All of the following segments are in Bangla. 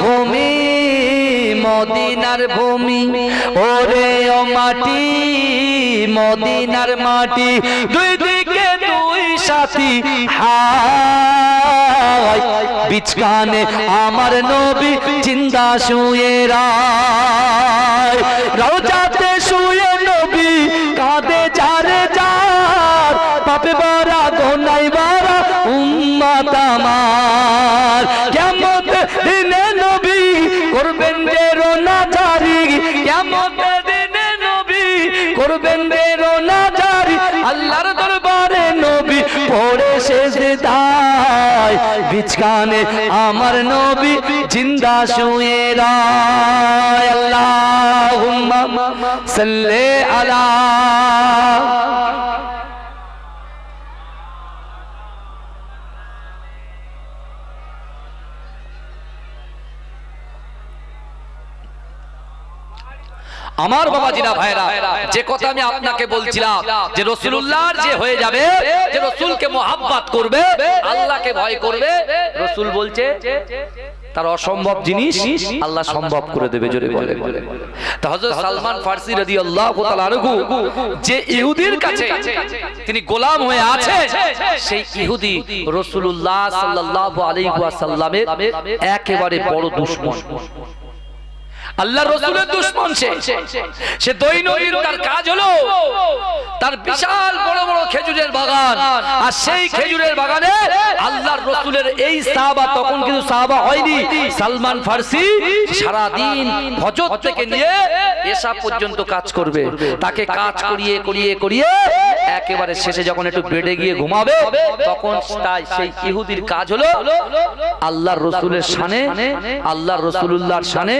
ভূমি মদিনার ভূমি, ওরে ও মাটি মদিনার মাটি, দুই দিকে দুই সাথী হায়, বিছখানে আমার নবী জিন্দা শুয়ে রায়, রওজাতে শুয়ে নবী কাঁদে যারে যার, পাপে ভরা গোনাই ভরা উম্মত আমার, কিয়ামত দিনে নবী করবেন যে রোনা জারি, কিয়ামত দিনে নবী করবেন যে রোনা জারি, আল্লাহর দরবারে নবী পড়ে সেজদায়, বিছখানে আমার নবী জিন্দা শুয়ে রায়, আল্লাহুম্মা সাল্লি আলা। আমার বাবাজিরা ভাইরা, যে কথা আমি আপনাকে বলছিলাম যে রাসূলুল্লাহর যে হয়ে যাবে, যে রাসূলকে মুহাব্বত করবে, আল্লাহকে ভয় করবে, রাসূল বলছে তার অসম্ভব জিনিস আল্লাহ সম্ভব করে দেবে, জোরে বলে। তো হযরত সালমান ফারসি রাদিয়াল্লাহু তাআলা আনহু যে ইহুদির কাছে তিনি গোলাম হয়ে আছে, সেই ইহুদি রাসূলুল্লাহ সাল্লাল্লাহু আলাইহি ওয়াসাল্লামের একেবারে বড় দুশমন, আল্লাহর রাসূলের দুশমন। সে দৈনন্দিন তার কাজ হলো তার বিশাল বড় বড় খেজুরের বাগান, আর সেই খেজুরের বাগানে আল্লাহর রাসূলের এই সাহাবা, তখন কিন্তু সাহাবা হয়নি, সালমান ফারসি সারা দিন ফজর থেকে নিয়ে এশা পর্যন্ত কাজ করবে, তাকে কাজ করিয়ে করিয়ে করিয়ে একেবারে শেষে যখন একটু বেডে গিয়ে ঘুমাবে, তখন তাই সেই ইহুদির কাজ হলো আল্লাহর রাসূলের শানে, আল্লাহর রাসূলুল্লাহর শানে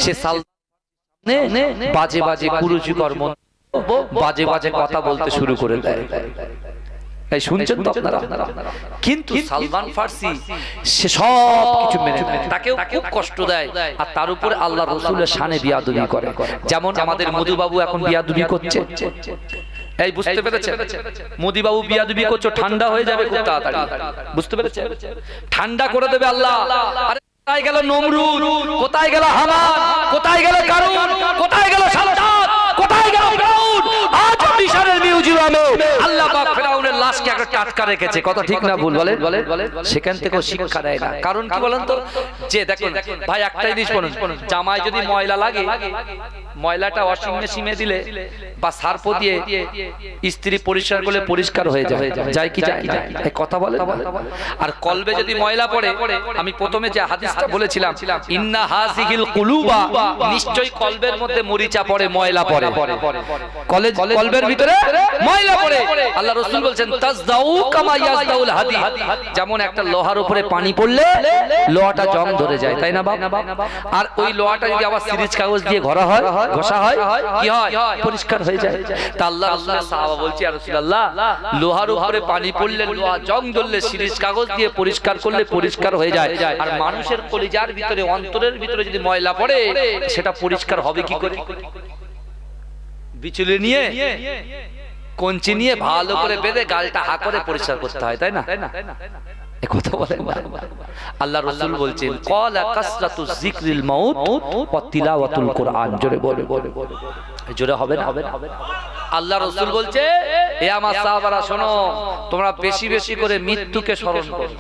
সে বাজে বাজে কুরুচিকর মন্তব্য, বাজে বাজে কথা বলতে শুরু করে দেয়। এই শুনছেন তো আপনারা? কিন্তু সালমান ফারসি সে সব কিছু মেনে নেয়, তাকেও খুব কষ্ট দেয়, আর তার উপরে আল্লাহর রাসূলের শানে বিয়াদবি করে। যেমন আমাদের মধুবাবু এখন বিয়াদবি করছে, এই বুঝতে পেরেছেন? মোদিবাবু বিয়াদবি করছে, ঠান্ডা হয়ে যাবে খুব তাড়াতাড়ি, বুঝতে পেরেছেন? ঠান্ডা করে দেবে আল্লাহ। কোথায় গেল নমরুদ, কোথায় গেল হামান, কোথায় গেল কারুন, কোথায় গেল সাদ্দাত, কোথায় গেল ফিরাউন? আজ মিশরের মিউজিয়ামে আল্লাহ পাক ফিরাউনের লাশকে একটা টাটকা রেখেছে, কথা ঠিক না ভুল বলেন? সেখান থেকেও শিক্ষা দেয় না। কারণ কি বলেন তো? যে দেখুন ভাই, একটা জিনিস বলুন, জামায় যদি ময়লা লাগে, ময়লাটা ওয়াশিং মেশিনে দিলে বা সার্ফ দিয়ে ইস্ত্রি পরিষ্কার করলে পরিষ্কার হয়ে যায়, যায় কি যায় না? এই কথা বলে। আর কলবে যদি ময়লা পড়ে, আমি প্রথমে যে হাদিসটা বলেছিলাম, ইন্না হাযিহিল কুলুবা, নিশ্চয়ই কলবের মধ্যে মরিচা পড়ে, ময়লা পড়ে, কলবের ভিতরে ময়লা পড়ে। আল্লাহ রাসূল বলেন তাজদাউ কামা ইয়াজদাউল হাদিদ, যেমন একটা লোহার উপরে পানি পড়লে লোহাটা জং ধরে যায়, তাই না বাপ? আর ওই লোহাটা যদি আবার সিরিজ কাগজ দিয়ে ঘষা হয় কি হয়? পরিষ্কার হয়ে যায়। তা আল্লাহ রাসূলের সাহাবা বলছে, ইয়া রাসূলুল্লাহ, লোহার উপরে পানি পড়লে, লোহা জং ধরলে সিরিজ কাগজ দিয়ে পরিষ্কার করলে পরিষ্কার হয়ে যায়, আর মানুষের কলিজার ভিতরে, অন্তরের ভিতরে যদি ময়লা পড়ে, সেটা পরিষ্কার হবে কি করে? বিচুলি নিয়ে, কঞ্চি নিয়ে ভালো করে বেঁধে গালটা হা করে পরিষ্কার করতে হয়, তাই না? এই কথা বলেন না। আল্লাহ রাসূল বলছেন ক্বালা কাসরাতু যিকরিল মাউত ওয়া তিলাওয়াতুল কুরআন, জোরে বলে, জোরে হবে না? আল্লাহ রাসূল বলছে, এ আমার সাহাবারা শোনো, তোমরা বেশি বেশি করে মৃত্যুকে স্মরণ করো,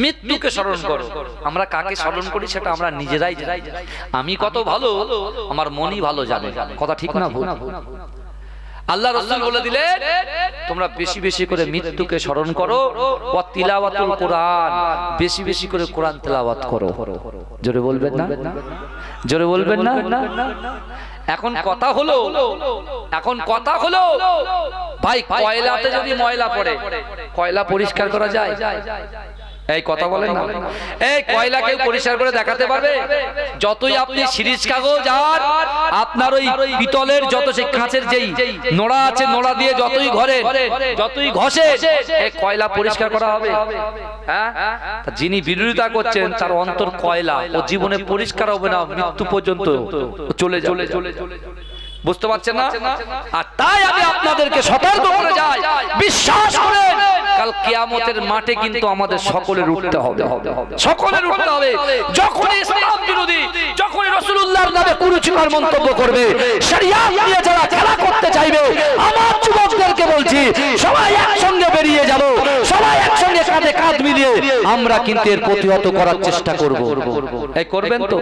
মৃত্যুকে স্মরণ করো। আমরা কাকে স্মরণ করি সেটা আমরা নিজেরাই জানি। আমি কত ভালো, আমার মনই ভালো জানে, কথা ঠিক না ভুল? আল্লাহ রাসূল বলে দিলেন, তোমরা বেশি বেশি করে মৃত্যুকে স্মরণ করো, ওয়া তিলাওয়াতুল কুরআন, বেশি বেশি করে কোরআন তেলাওয়াত করো। জোরে বলবেন না? জোরে বলবেন না? এখন কথা হলো ভাই, কয়লাতে যদি ময়লা পড়ে, কয়লা পরিষ্কার করা যায়? এই কথা বলেন না। এই কয়লাকে পরিষ্কার করে দেখাতে পারবে? যতই আপনি সিরিজ কাগজ আর আপনার ওই পিতলের যত সেই কাঁচের যেই নোড়া আছে, নোড়া দিয়ে যতই ঘরে যতই ঘষে, এই কয়লা পরিষ্কার করা হবে? হ্যাঁ, যিনি বিরোধিতা করছেন তার অন্তর কয়লা, ও জীবনে পরিষ্কার হবে না, মৃত্যু পর্যন্ত চলে যাবে। বুঝতে পারছেন না? আর তাই আমি আপনাদেরকে সতর্ক করে যাই, বিশ্বাস করেন কাল কিয়ামতের মাঠে কিন্তু আমাদের সকলের উঠতে হবে, সকলের উঠতে হবে। যখন ইসলাম বিরোধী, যখন রাসূলুল্লাহর নামে কুরুচিকর মন্তব্য করবে, শরিয়াত নিয়ে যারা খেলা করতে চাইবে, আমার যুবকদেরকে বলছি সবাই একসঙ্গে বেরিয়ে যাব, সবাই একসঙ্গে কাঁধে কাঁধ মিলিয়ে আমরা কিন্তু এর প্রতিহত করার চেষ্টা করব। এই করবেন তো?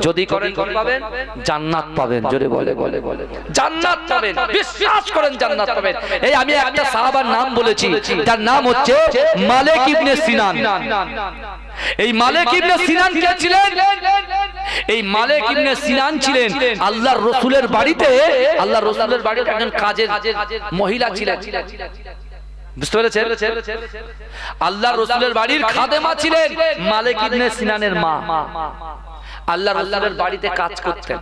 যদি করেন কি পাবেন? জান্নাত পাবেন। জোরে বলে জান্নাত পাবেন, বিশ্বাস করেন জান্নাত পাবেন। এই আমি একটা সাহাবার নাম বলেছি, তার নাম হচ্ছে মালিক ইবনে সিনান। এই মালিক ইবনে সিনান কে ছিলেন? এই মালিক ইবনে সিনান ছিলেন আল্লাহর রাসূলের বাড়িতে, আল্লাহর রাসূলের বাড়িতে একজন কাজের মহিলা ছিলেন। বুঝতে পেরেছেন? আল্লাহর রাসূলের বাড়ির খাদেমা ছিলেন মালিক ইবনে সিনানের মা। আল্লাহর রাসূলের বাড়িতে কাজ করতেন,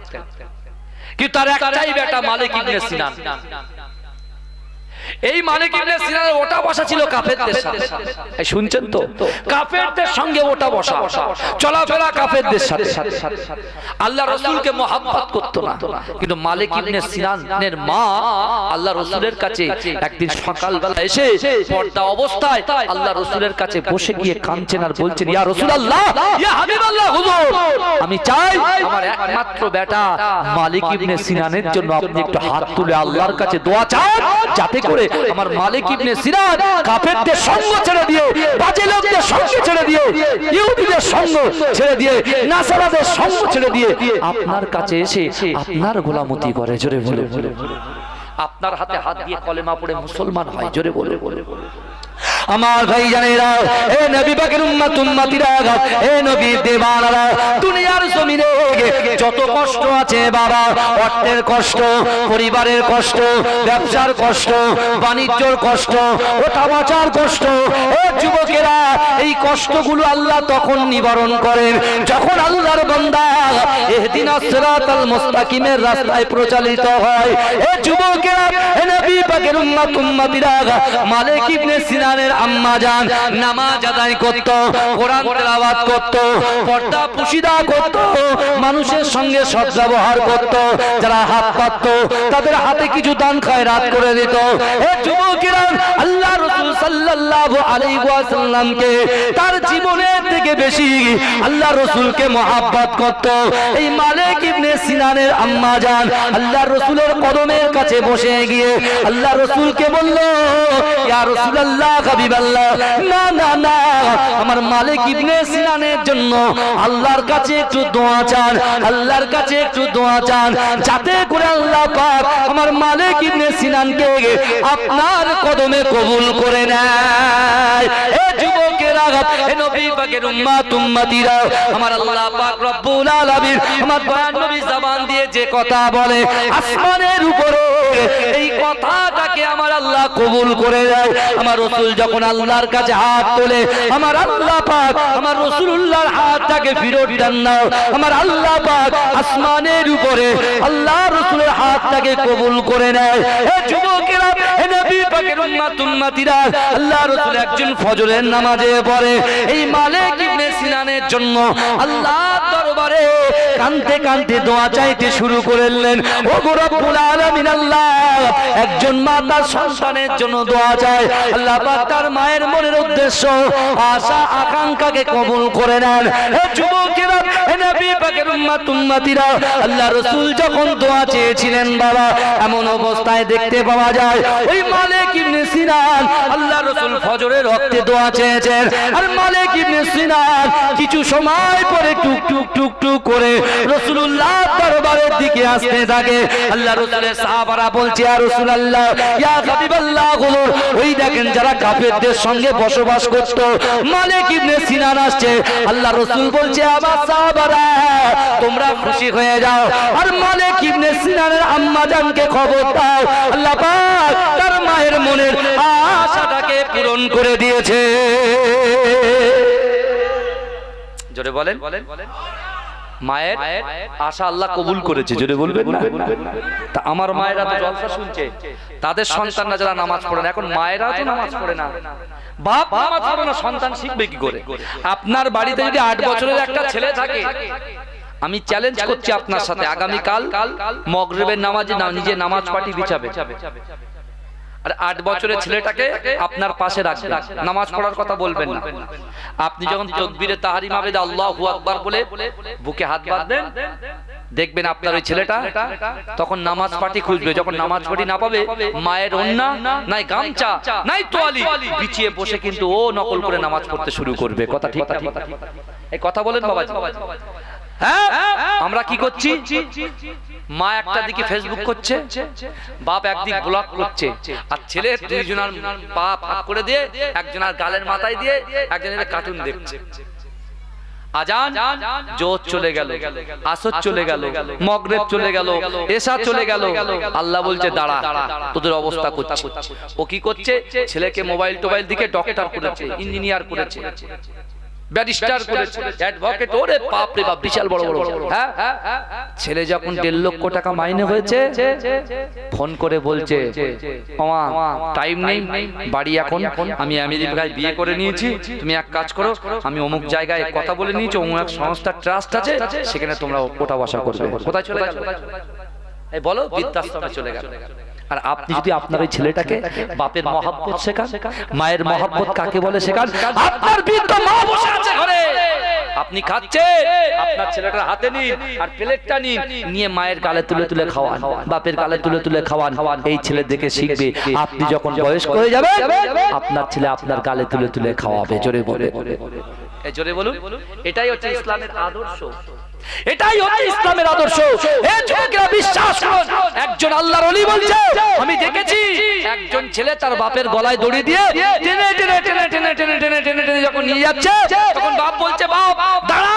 কিন্তু তার একটাই বেটা মালিক ইবনে সিনান। এই মালিক ইবনে সিনানের ওঠা বসা ছিল কাফেরদের সাথে। এই শুনছেন তো? কাফেরদের সঙ্গে ওঠা বসা, চলাফেরা কাফেরদের সাথে। আল্লাহ রাসূলকে মহব্বত করত না, কিন্তু মালিক ইবনে সিনানের মা আল্লাহ রাসূলের কাছে একদিন সকালবেলা এসে পর্দা অবস্থায় আল্লাহ রাসূলের কাছে বসে গিয়ে কাঁদছেন আর বলছেন, ইয়া রাসূলুল্লাহ, ইয়া হাবিবাল্লাহ, হুজুর, আমি চাই আমার একমাত্র বেটা মালিক ইবনে সিনানের জন্য আপনি একটু হাত তুলে আল্লাহর কাছে দোয়া চান, যাতে করে আমার মালিক ইবনে সিনান কাফেরদের সঙ্গ ছেড়ে দিয়ে, বাজে লোকদের সঙ্গ ছেড়ে দিয়ে, ইহুদিদের সঙ্গ ছেড়ে দিয়ে, নাসারাদের সঙ্গ ছেড়ে দিয়ে আপনার কাছে এসে আপনার গোলামতি করে। জোরে বলে আপনার হাতে হাত দিয়ে কলেমা পড়ে মুসলমান হয়। জোরে বলে আমার ভাই জানেরা, এ নবী পাকের উম্মত উম্মতিরা, এ নবী দেওয়ানারা, দুনিয়ার জমিনে যত কষ্ট আছে বাবা, অর্থের কষ্ট, পরিবারের কষ্ট, ব্যবসার কষ্ট, বাণিজ্যর কষ্ট, ওঠা বসার কষ্ট, ও যুবকেরা, এই কষ্টগুলো আল্লাহ তখন নিবারণ করেন যখন আল্লাহর বান্দা ইহদিনাস সিরাতাল মুস্তাকিমের রাস্তায় প্রচালিত হয়। এ যুবকেরা, এ নবী পাকের উম্মত উম্মতিরা, মালিক ইবনে সিনানের আম্মা জান নামাজ আদায় করত, কোরআন তেলাওয়াত করত, পর্দা পুশিদা করত, মানুষের সঙ্গে সদ্ব্যবহার করত, যারা হাত পাতত তাদের হাতে কিছু দান খয়রাত করে দিত। হে যুবকেরা, আল্লাহ রাসূল সাল্লাল্লাহু আলাইহি ওয়াসাল্লামকে তার জীবনের থেকে বেশি আল্লাহ রাসূলকে মহব্বত করত। এই মালিক ইবনে সিনানের আম্মা জান আল্লাহ রাসূলের কদমের কাছে বসে গিয়ে আল্লাহ রাসূলকে বলল, ইয়া রাসূলুল্লাহ, হাবিবাল্লাহ, না না না, আমার মালিক ইবনে সিনানের জন্য আল্লাহর কাছে একটু দোয়া চান, আল্লাহর কাছে একটু দোয়া চান, যাতে করে আল্লাহ পাক আমার মালিক ইবনে সিনানকে আপনার কদমে কবুল করে নেয়। এ যুবকেরা, এ নবী পাকের উম্মত উম্মতিরা, আমার আল্লাহ পাক রব্বুল আলামিন আমার দয়ার নবী জবান দিয়ে যে কথা বলে, আসমানের উপরে এই কথাটাকে আমার আল্লাহ কবুল করে দেয়। আমার রাসূল যখন আল্লাহর কাছে হাত তোলে, আমার আল্লাহ পাক আমার রাসূলুল্লাহর হাতটাকে ফিরত দেন না। আমার আল্লাহ পাক আসমানের উপরে আল্লাহ রাসূলের হাতটাকে কবুল করে নেয়। হে যুবকেরা, হে নবী পাকের উম্মত উম্মতিরা, আল্লাহ রাসূল একজন ফজরের নামাজে পড়ে এই মালিক ইবনে সিনানের জন্য আল্লাহর দরবারে কাঁদতে কাঁদতে দোয়া চাইতে শুরু করলেন। ও রব্বুল আলামিন, আল্লাহ একজন মা তার সন্তানের জন্য দোয়া চায়, আল্লাহ পাক তার মায়ের মনের উদ্দেশ্য, আশা, আকাঙ্ক্ষাকে কবুল করে নেন। হে যুবকেরা, হে নবী পাকের উম্মত উম্মতিরা, আল্লাহ রাসূল যখন দোয়া চেয়েছিলেন বাবা, এমন অবস্থায় দেখতে পাওয়া যায় ওই মালিক ইবনে সিনান আল্লাহ রাসূল ফজরের ওয়াক্তে দোয়া চেয়েছেন, আর মালিক ইবনে সিনান কিছু সময় পরে টুক টুক টুক টুক করে রাসূলুল্লাহর দরবারের দিকে আসতে থাকে। আল্লাহ রাসূলের সাহাবারা বলছে, ইয়া রাসূলুল্লাহ, ইয়া হাবিবাল্লাহ, ওই দেখেন যারা কাফেরদের সঙ্গে বসবাস করত, মালিক ইবনে সিনান আসছে। আল্লাহ রাসূল বলছে, আমার সাহাবারা, তোমরা খুশি হয়ে যাও, আর মালিক ইবনে সিনানের আম্মা জানকে খবর দাও, আল্লাহ পাক তার মায়ের মনের আশাটাকে পূরণ করে দিয়েছে। জোরে বলেন, মায়ের আশা আল্লাহ কবুল করেছে। জোরে বলবেন না? তা আমার মায়েরা তো জলসা শুনছে, তাদের সন্তানরা যারা নামাজ পড়ে না, এখন মায়েরা তো নামাজ পড়ে না, বাপ নামাজ পড়ে না, সন্তান শিখবে কি করে? আপনার বাড়িতে যদি 8 বছরের একটা ছেলে থাকে, আমি চ্যালেঞ্জ করছি আপনার সাথে, আগামী কাল মাগরিবের নামাজে নিজে নামাজ পাটি বিছাবে, আর 8 বছরের ছেলেটাকে আপনার পাশে রাখবেন, নামাজ পড়ার কথা বলবেন না। আপনি যখন তাকবীরে তাহরিমা বেদে আল্লাহু আকবার বলে বুকে হাত বাঁধবেন, দেখবেন আপনার ওই ছেলেটা তখন নামাজ পাটি খুঁজবে। যখন নামাজ পাটি না পাবে, মায়ের ওন্না নাই গামছা নাই তোয়ালি বিছিয়ে বসে কিন্তু ও নকল করে নামাজ পড়তে শুরু করবে। কথা ঠিক না? এই কথা বলেন বাবাজি। হ্যাঁ, আমরা কি করছি? মা একটা দিকে ফেসবুক করছে, বাপ একদিক ব্লগ করছে, আর ছেলে দুইজনের পা ফাঁক করে দিয়ে একজনের গালের মাথায় দিয়ে একজনের কার্টুন দেখছে। আজান জোর চলে গেল, আসর চলে গেল, মাগরিব চলে গেল, এশা চলে গেল। আল্লাহ বলছে দাঁড়া, তোদের অবস্থা করছে। ও কি করছে? ছেলেকে মোবাইল টোবাইল দিকে ডক্টর করেছে, ইঞ্জিনিয়ার করেছে, ব্যারিস্টার করেছে, অ্যাডভোকেট। ওরে বাপ রে বাপ, বিশাল বড় বড়। হ্যাঁ, ছেলে যখন 1.5 লক্ষ টাকা মাইনে হয়েছে, ফোন করে বলছে মামা টাইম নেই, বাড়ি এখন, আমি আমেরিকায় বিয়ে করে নিয়েছি, তুমি এক কাজ করো, আমি অমুক জায়গায় কথা বলে নিয়েছি, অমুক এক সংস্থার ট্রাস্ট আছে, সেখানে তোমরা ওঠা বসা করবে। কোথায় চলে গেল? এই বলো, বৃদ্ধাশ্রমে চলে গেল। আর আপনি যদি আপনার ওই ছেলেটাকে বাপের মহব্বত শেখান, মায়ের মহব্বত কাকে বলে শেখান, আপনার বৃদ্ধ মা বসে আছে ঘরে, আপনি খাচ্ছেন, আপনার ছেলেটার হাতে নিন আর প্লেটটা নিন, নিয়ে মায়ের গালে তুলে তুলে খাওয়ান, বাপের গালে তুলে তুলে খাওয়ান। এই ছেলে দেখে শিখবে, আপনি যখন বয়স্ক হয়ে যাবেন আপনার ছেলে আপনার গালে তুলে তুলে খাওয়াবে। জোরে বলে, এই জোরে বলুন। এটাই হচ্ছে ইসলামের আদর্শ, এটাই হচ্ছে ইসলামের আদর্শ। এই যুবকেরা বিশ্বাস করুন, একজন আল্লাহর ওলি বলছে, আমি দেখেছি একজন ছেলে তার বাপের গলায় দড়ি দিয়ে টেনে টেনে টেনে টেনে টেনে টেনে টেনে টেনে যখন নিয়ে যাচ্ছে, তখন বাপ বলছে বাপ দাঁড়া,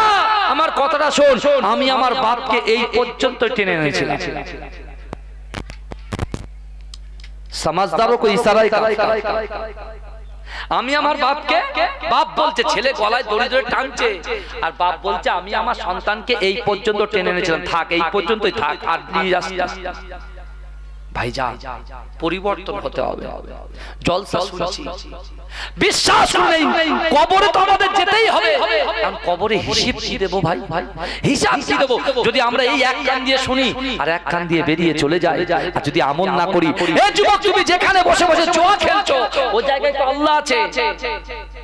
আমার কথাটা শোন, আমি আমার বাপকে এই পর্যন্ত টেনে এনেছিলাম। সমাজদারও কো ইশারায় আমি আমার বাপকে, বাপ বলছে ছেলে গলায় দড়ি ধরে টানছে, আর বাপ বলছে আমি আমার সন্তানকে এই পর্যন্ত টেনে এনেছিলাম, থাক এই পর্যন্তই থাক, আর প্লিজ ভাইজান পরিবর্তন হতে হবে। জলসা শুনছি, বিশ্বাস নেই, কবরে তো আমাদের যেতেই হবে, কারণ কবরে হিসাব কি দেব ভাই, হিসাব কি দেব? যদি আমরা এই এক কান দিয়ে শুনি আর এক কান দিয়ে বেরিয়ে চলে যাই, আর যদি আমল না করি, এই যুবক তুমি যেখানে বসে বসে জুয়া খেলছো, ওই জায়গায় তো আল্লাহ আছে।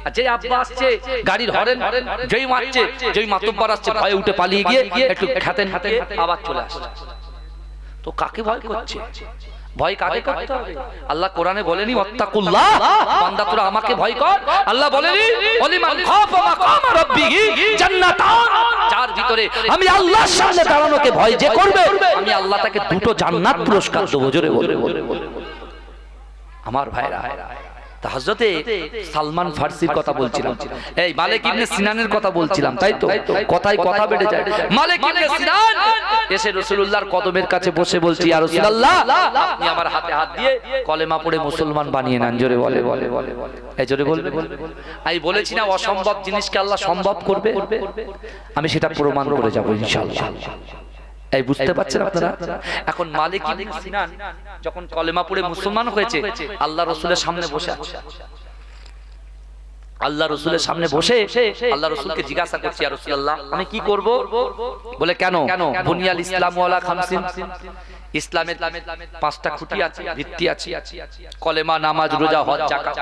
আর যে আব্বা আসছে গাড়ির হরেন যেই মারছে, যেই মাতব্বর আসছে ভয়ে উঠে পালিয়ে গিয়ে একটু খেতেন হাতে আবার চলে আসছে, তো কাকে ভয় করছে? ভয় কাকে করতে হবে? আল্লাহ কোরআনে বলেনি ওয়াত্তাকুল্লাহ, বান্দা তোরা আমাকে ভয় কর। আল্লাহ বলেনি ওয়ালিমান খাফা মাকাম রাব্বিহি জান্নাতান, যার ভিতরে আমি আল্লাহর সামনে দাঁড়ানোকে ভয় যে করবে, আমি আল্লাহ তাকে 2টো জান্নাত পুরস্কার দেব। জোরে বলে আমার ভাইরা, হযরতে সালমান ফারসির কথা বলছিলাম, এই মালিক ইবনে সিনানের কথা বলছিলাম, তাই তো? কথায় কথা বেড়ে যায়। মালিক ইবনে সিনান এসে রাসূলুল্লাহর কদমের কাছে বসে বলছি, ইয়া রাসূলুল্লাহ আপনি আমার হাতে হাত দিয়ে কলেমা পড়ে মুসলমান বানিয়ে নেন। জোরে বলে, এই জোরে বলবে। আমি বলেছি না অসম্ভব জিনিসকে আল্লাহ সম্ভব করবে, আমি সেটা প্রমাণ করে যাব ইনশাআল্লাহ। এই বুঝতে পারছেন আপনারা? এখন মালিক ইবনে সিনান যখন কলেমা পড়ে মুসলমান হয়েছে, আল্লাহ রাসূলের সামনে বসে আছে, আল্লাহ রাসূলের সামনে বসে আল্লাহ রাসূলকে জিজ্ঞাসা করছি, ইয়া রাসূলুল্লাহ আমি কি করব? বলে কেন? বুনিয়াল ইসলাম ওয়ালা খামসিন, ইসলামের 5টা খুঁটি আছে, ভিত্তি আছে, কলেমা, নামাজ, রোজা, হজ, যাকাত।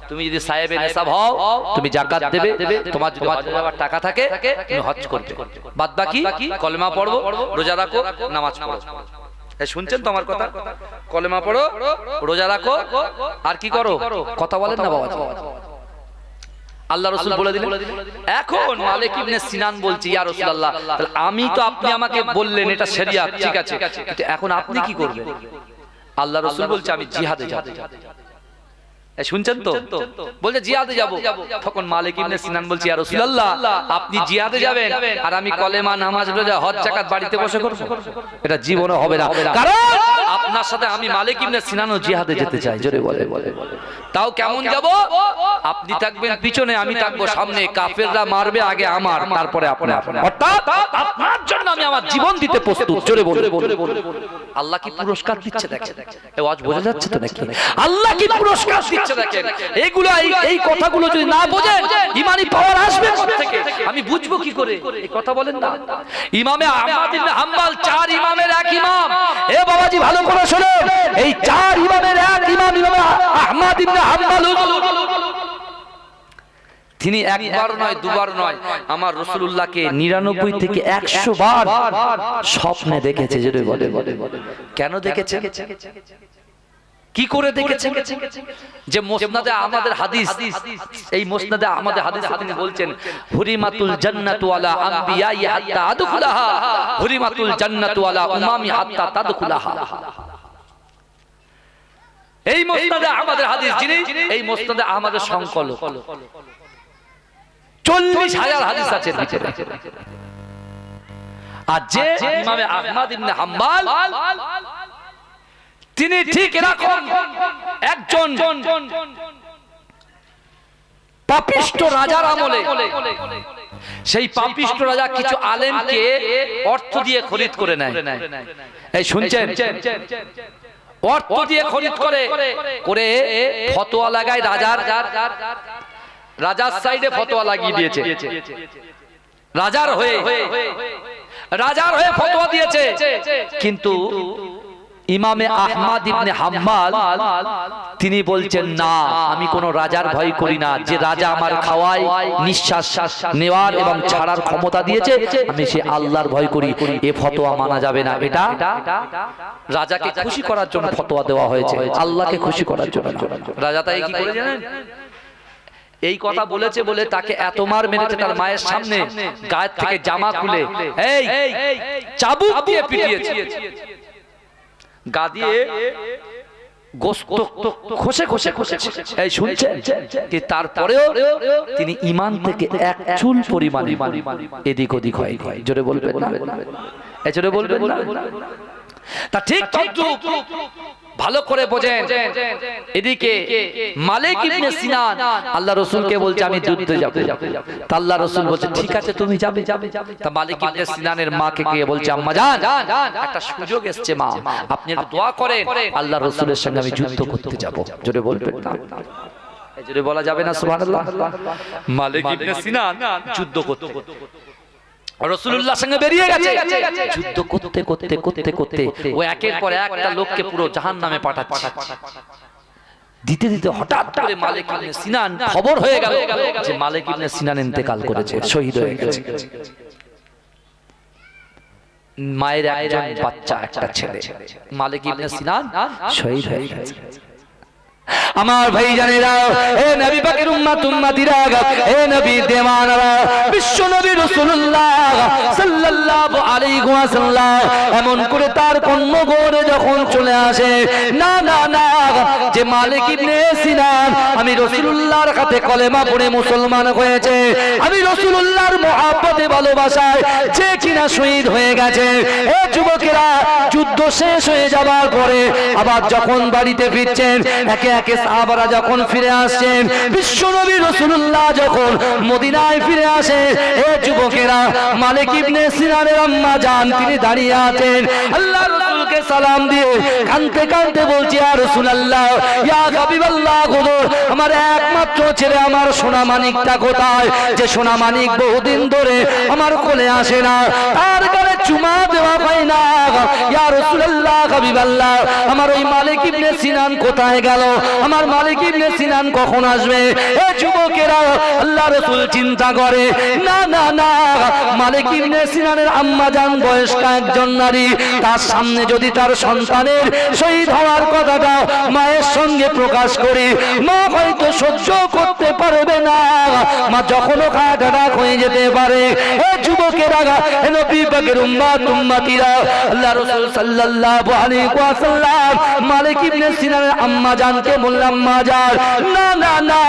তুমি যদি সাহেবে নেশাব হও তুমি যাকাত দেবে, তোমার যদি হজ করার টাকা থাকে তুমি হজ করবে, বাদ বাকি কলেমা পড়ো, রোজা রাখো, নামাজ পড়ো। এই শুনছেন তো আমার কথা? কলেমা পড়ো, রোজা রাখো, আর কি করো? কথা বলেন না বাবা। আল্লাহ রাসূল বলে দিলেন। এখন মালিক ইবনে সিনান বলছি, ইয়া রাসূলুল্লাহ আমি তো আপনি আমাকে বললেন এটা শরিয়াত, ঠিক আছে, কিন্তু এখন আপনি কি করবেন? আল্লাহ রাসূল বলছে আমি জিহাদে যাব। এই শুনছেন তো? বলছে জিহাদে যাব। তখন মালিক ইবনে সিনান বলছে, ইয়া রাসূলুল্লাহ আপনি জিহাদে যাবেন আর আমি কলেমা, নামাজ, রোজা, হজ, যাকাত বাড়িতে বসে করব? এটা জীবনে হবে না, কারণ আপনার সাথে আমি মালিক ইবনে সিনানও জিহাদে যেতে চাই। জোরে বলে তাও কেমন যাব? আপনি থাকবেন পিছনে, আমি থাকবো সামনে। কাফেররা মারবে আগে আমার, তারপরে আপনার। অর্থাৎ আপনার জন্য আমি আমার জীবন দিতে প্রস্তুত। জোরে বলে আল্লাহ কি পুরস্কার দিচ্ছে দেখেন। এই ওয়াজ বোঝা যাচ্ছে তো নাকি? আল্লাহ কি পুরস্কার দিচ্ছে দেখেন। এইগুলো এই কথাগুলো যদি না বোঝেন ঈমানি পাওয়ার আসবে কোথা থেকে? আমি বুঝবো কি করে? এই কথা বলেন না। ইমামে আহমদ ইবনে হাম্বল 4 ইমামের এক ইমাম। এ বাবাজি ভালো করে শুনুন, এই 4 ইমামের এক ইমাম ইমামে আহমদ ইবনে হাম্বল। তিনি একবার নয় দুবার নয় আমার রাসূলুল্লাহকে 99 থেকে 100 বার স্বপ্নে দেখেছে। যদি বলে কেন দেখেছে, কি করে দেখেছে? যে মুসনাদে আহমদের হাদিস, এই মুসনাদে আহমদের হাদিস তিনি বলছেন হুরিমাতুল জান্নাতু আলা আম্বিয়াই হাত্তা আদখুলাহা, হুরিমাতুল জান্নাতু আলা উমামি হাত্তা তাদখুলাহা। এই মুসনাদে আহমদের হাদিস, যিনি এই মুসনাদে আহমদের সংকলক, 40,000 হাদিস আছে ভিতরে। আর যে ইমামে আহমদ ইবনে হাম্বল, তিনি ঠিক এরকম একজন পাপিষ্ট রাজার আমলে, সেই পাপিষ্ট রাজা কিছু আলেমকে অর্থ দিয়ে খরিদ করে নেয়। এই শুনছেন, অর্থ দিয়ে খরিদ করে ফতোয়া লাগায় রাজার সাইডে ফতোয়া লাগিয়ে দিয়েছে। রাজার হয়ে ফতোয়া দিয়েছে। কিন্তু ইমামে আহমদ ইবনে হাম্বল তিনি বলছেন না, আমি কোন রাজার ভয় করি না। যে রাজা আমার খাওয়ায়, নিঃশ্বাস নেওয়ার এবং ছাড়ার ক্ষমতা দিয়েছে, আমি সে আল্লাহর ভয় করি। এ ফতোয়া মানা যাবে না। এটা রাজাকে খুশি করার জন্য ফতোয়া দেওয়া হয়েছে, আল্লাহকে খুশি করার জন্য। রাজা তাই কি করে জানেন? এই কথা বলেছে বলে তাকে এত মার মেরেছে, তার মায়ের সামনে গায়ের থেকে জামা খুলে এই চাবুক দিয়ে পিটিয়েছে। গা দিয়ে গোশত খসে এই শুনছেন কি? তারপরেও তিনি ঈমান থেকে এক চুল পরিমাণ এদিক ওদিক হয়। জোরে বলবেন না, জোরে বলবেন না। তা ঠিক ভালো করে বোঝেন। এদিকে মালিক ইবনে সিনান আল্লাহ রাসূলকে বলছে আমি যুদ্ধে যাব। তা আল্লাহ রাসূল বলছে ঠিক আছে তুমি যাবে। তা মালিক ইবনে সিনানের মাকে গিয়ে বলছে আম্মা জান, একটা সুযোগ এসেছে মা, আপনি একটু দোয়া করেন, আল্লাহ রাসূলের সঙ্গে আমি যুদ্ধ করতে যাব। জোরে বলবেন না, জোরে বলা যাবে না সুবহানাল্লাহ। মালিক ইবনে সিনান যুদ্ধ করতে রাসূলুল্লাহর সঙ্গে বেরিয়ে গেছে। যুদ্ধ করতে ও একের পর একটা লোককে পুরো জাহান্নামে পাঠাচ্ছে। দিতে হঠাৎ করে মালিক ইবনে সিনান খবর হয়ে গেল যে মালিক ইবনে সিনান ইন্তেকাল করেছে, শহীদ হয়ে গেছে। মায়ের একজন বাচ্চা, একটা ছেলে। মালিক ইবনে সিনান শহীদ হয়ে গেছে। আমার ভাই জানেরা, এ নবী পাকের উম্মতিরা, এ নবী দেওয়ানারা, বিশ্ব নবী রাসূলুল্লাহ সাল্লাল্লাহু আলাইহি ওয়াসাল্লাম এমন করে তার কর্মগরে যখন চলে আসে, না যে মালিক ইবনে সিনান আমি রাসূলুল্লাহর হাতে কলেমা পড়ে মুসলমান হয়েছে, আমি রাসূলুল্লাহর মহব্বতে ভালোবাসায় যে কিনা শহীদ হয়ে গেছে। এ যুবকেরা, যুদ্ধ শেষ হয়ে যাবার পরে আবার যখন বাড়িতে ফিরছেন, একে সাহাবারা যখন ফিরে আসছেন, বিশ্বনবী রাসূলুল্লাহ যখন মদিনায় ফিরে আসে, এ যুবকেরা, মালিক ইবনে সিনানের আম্মা জান তিনি দাঁড়িয়ে আছেন। আল্লাহর রাসূলকে সালাম দিয়ে কাঁদতে বলছে ইয়া রাসূলুল্লাহ, ইয়া হাবিবাল্লাহ, আমার একমাত্র ছেলে আমার সোনা মানিকটা কোথায়? যে সোনা মানিক বহুদিন ধরে আমার কোলে আসে না, তার গালে চুমা দেওয়া হয় না। ইয়া রাসূলুল্লাহ, হাবিবাল্লাহ, আমার ওই মালিক ইবনে সিনান কোথায় গেল? আমার মালিক ইবনে সিনান কখন আসবে? এ যুবকেরা, আল্লাহ রাসূল চিন্তা করে, না মালিক ইবনে সিনানের আম্মা জান বয়স্ক একজন নারী, তার সামনে যদি তার সন্তানের শহীদ হওয়ার কথাটা মায়ের সঙ্গে প্রকাশ করি, মা হয়তো সহ্য করতে পারবে না, মা যখনও হার্ট অ্যাটাক হয়ে যেতে পারে। এ যুবকেরা, নবী পাকের উম্মাত উম্মতিরা, আল্লাহ রাসূল সাল্লাল্লাহু আলাইহি ওয়াসাল্লাম মালিক ইবনে সিনানের আম্মা জানকে বললাম, আম্মা জান, না না না,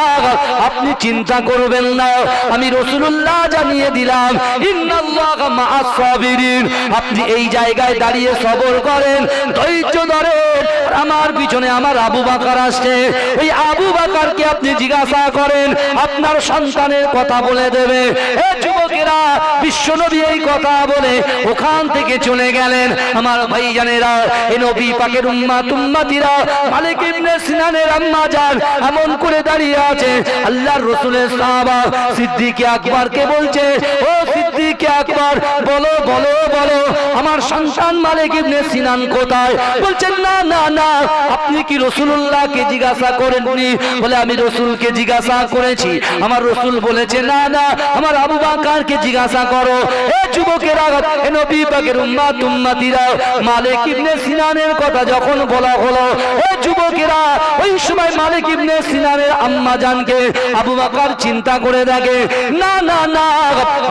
আপনি চিন্তা করবেন না, আমি রাসূলুল্লাহ জানিয়ে দিলাম, ইন্নাল্লাহা মা'আস সাবিরিন। আপনি এই জায়গায় দাঁড়িয়ে সবর করেন, ধৈর্য ধরেন। আমার পিছনে আমার আবু বকর আসছে, এই আবু বকরকে আপনি জিজ্ঞাসা করেন, আপনার সন্তানের কথা বলে দেবে। এ যুবকেরা, বিশ্বনবী এই কথা বলে ওখান থেকে চলে গেলেন। আমার ভাইজানেরা, এই নবী পাকের উম্মাত উম্মতিরা, মালিক ইবনে সিনানের আম্মা জান এমন করে দাঁড়িয়ে আছে। আল্লাহর রাসূলের সাহাবা সিদ্দিক আকবরকে বলছে, ও সিদ্দিক আকবর, বলো বলো বলো, আমার সন্তান মালিক ইবনে সিনান কোথায়? বলছেন, না না না, আপনি কি রাসূলুল্লাহকে জিজ্ঞাসা করেননি? বলে, আমি রাসূলকে জিজ্ঞাসা করেছি। আমার রাসূল বলেছে, না না, আমার আবু বকরকে জিজ্ঞাসা করো। এ যুবকেরা, এ নবী পাকের উম্মাত উম্মতিরা, মালিক ইবনে সিনানের কথা যখন বলা হলো, এ যুবকেরা, ওই সময় মালিক ইবনে সিনানের আম্মা জানকে আবু বকর চিন্তা করে দেখে, না না না,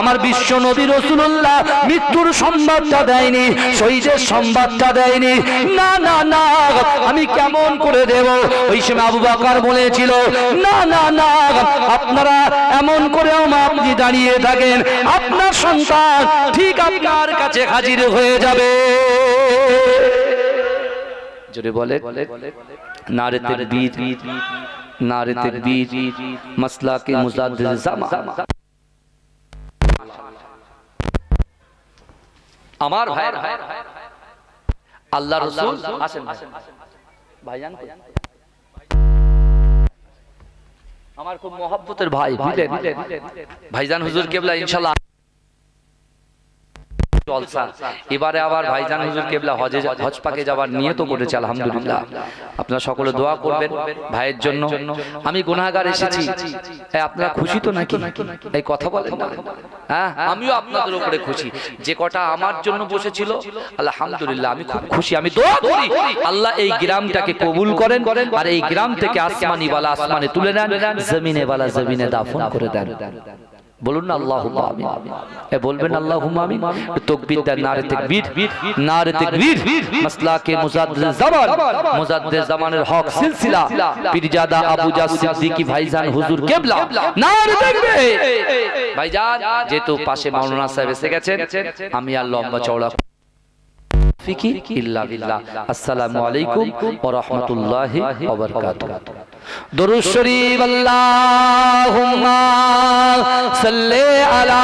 আমার বিশ্ব নবী রাসূলুল্লাহ মৃত্যুর সংবাদটা দেয়নি, শহীদের সংবাদটা দেয়নি, না না না, আমি কেমন করে দেব? ওই সময় আবু বকর বলেছিল, না না না, আপনারা এমন করেও আপনি দাঁড়িয়ে থাকেন, আপনার সন্তান ঠিক আপনার কাছে হাজির হয়ে যাবে। জোরে বলে, নারে তাকবীর, নারে তাকবীর, মাসলাকে মুজাদ্দিদ জামান। আমার ভাই, আল্লাহর রাসূল আসেন ভাইজান, আমার খুব মহব্বতের ভাই, বুঝলেন ভাইজান হুজুর কেবলা ইনশাআল্লাহ জলসা। এবারে আবার ভাইজান হুজুর কেবলা হজ পাকে যাবার নিয়ত করেছে, আলহামদুলিল্লাহ। আপনারা সকলে দোয়া করবেন ভাইয়ের জন্য। আমি গুনাহগার এসেছি, আপনারা খুশি তো নাকি? এই কথা বলেন না? হ্যাঁ, আমিও আপনাদের উপরে খুশি। যে কটা আমার জন্য বসেছিল, আলহামদুলিল্লাহ আমি খুব খুশি। আমি দোয়া করি আল্লাহ এই গ্রামটাকে কবুল করেন, আর এই গ্রাম থেকে আসমানি ওয়ালা আসমানে তুলে নেন, জমিনে ওয়ালা জমিনে দাফন করে দেন। বলুন না আল্লাহুম্মা আমিন। এ বলবেন আল্লাহুম্মা আমিন। তাকবীর দেন, নারে তাকবীর, নারে তাকবীর, মাসলাকে মুজাদ্দিদ জামান, মুজাদ্দিদ জামানের হক সিলসিলা পীরজাদা আবু জাহ সিদ্দিকী ভাইজান হুজুর কেবলা, নারে তাকবীর। ভাইজান, যেহেতু পাশে মাওলানা সাহেব এসে গেছেন, আমি আর লম্বা চওড়া ফিকি ইল্লা বিল্লাহ। আসসালামু আলাইকুম ওয়া রাহমাতুল্লাহি ওয়া বারাকাতুহু। দুরূদ শরীফ, আল্লাহুম্মা সাল্লি আলা